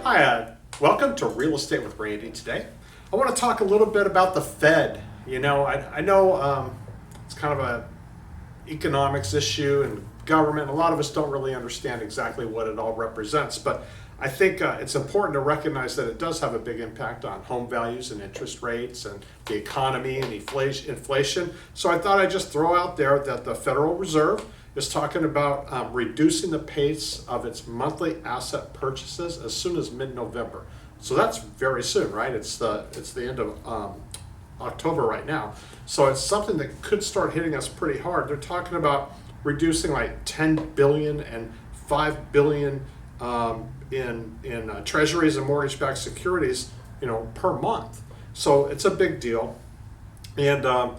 Hi, welcome to Real Estate with Randy today. I want to talk a little bit about the Fed. I know it's kind of a economics issue and government. A lot of us don't really understand exactly what it all represents, but I think it's important to recognize that it does have a big impact on home values and interest rates and the economy and inflation. So I thought I'd just throw out there that the Federal Reserve is talking about reducing the pace of its monthly asset purchases as soon as mid-November. So that's very soon, right? It's the end of October right now. So it's something that could start hitting us pretty hard. They're talking about reducing like 10 billion and 5 billion in treasuries and mortgage-backed securities, per month. So it's a big deal. And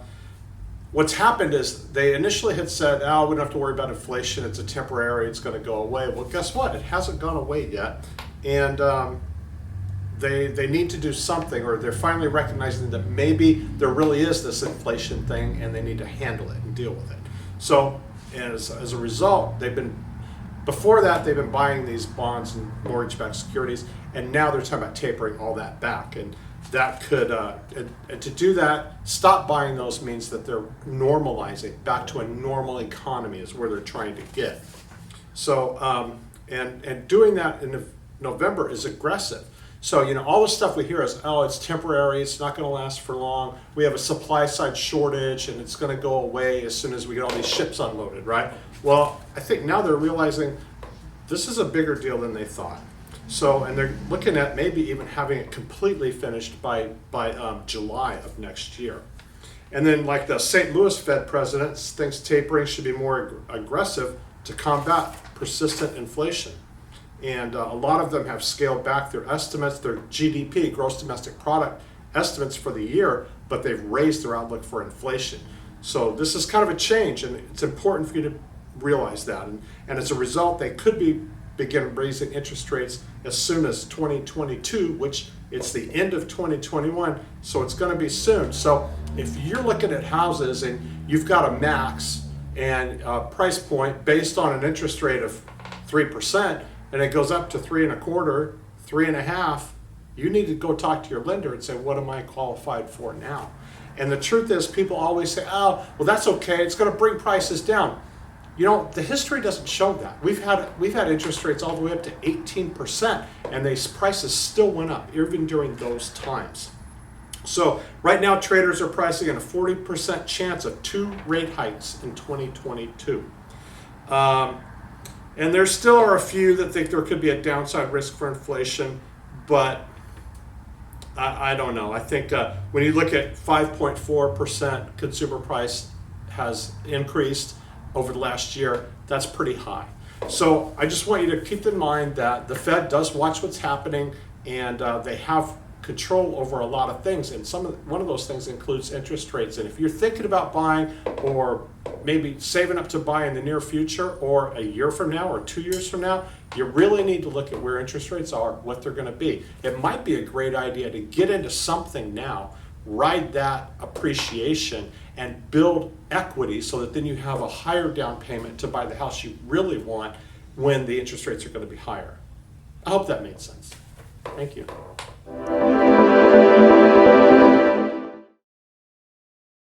what's happened is they initially had said, we don't have to worry about inflation. It's a temporary, it's going to go away. Well, guess what? It hasn't gone away yet. And they need to do something, or they're finally recognizing that maybe there really is this inflation thing and they need to handle it and deal with it. So as a result, before that, they've been buying these bonds and mortgage-backed securities, and now they're talking about tapering all that back. And that could, and to do that, stop buying those means that they're normalizing back to a normal economy is where they're trying to get. So, and doing that in November is aggressive. So, all the stuff we hear is, it's temporary, it's not going to last for long. We have a supply side shortage and it's going to go away as soon as we get all these ships unloaded, right? Well, I think now they're realizing this is a bigger deal than they thought. So, and they're looking at maybe even having it completely finished by July of next year. And then like the St. Louis Fed president thinks tapering should be more aggressive to combat persistent inflation. And a lot of them have scaled back their estimates, their GDP, gross domestic product estimates for the year, but they've raised their outlook for inflation. So this is kind of a change, and it's important for you to realize that. And as a result, they could begin raising interest rates as soon as 2022, which it's the end of 2021, so it's going to be soon. So if you're looking at houses and you've got a max and a price point based on an interest rate of 3%, and it goes up to 3.25%, 3.5%, you need to go talk to your lender and say, what am I qualified for now? And the truth is, people always say, well, that's okay, it's going to bring prices down. The history doesn't show that. We've had interest rates all the way up to 18%, and these prices still went up even during those times. So right now, traders are pricing in a 40% chance of 2 rate hikes in 2022. And there still are a few that think there could be a downside risk for inflation, but I don't know. I think when you look at 5.4% consumer price has increased over the last year, that's pretty high. So I just want you to keep in mind that the Fed does watch what's happening, and they have control over a lot of things, and one of those things includes interest rates. And if you're thinking about buying, or maybe saving up to buy in the near future, or a year from now or 2 years from now, you really need to look at where interest rates are, what they're going to be. It might be a great idea to get into something now, ride that appreciation, and build equity so that then you have a higher down payment to buy the house you really want when the interest rates are going to be higher. I hope that made sense. Thank you.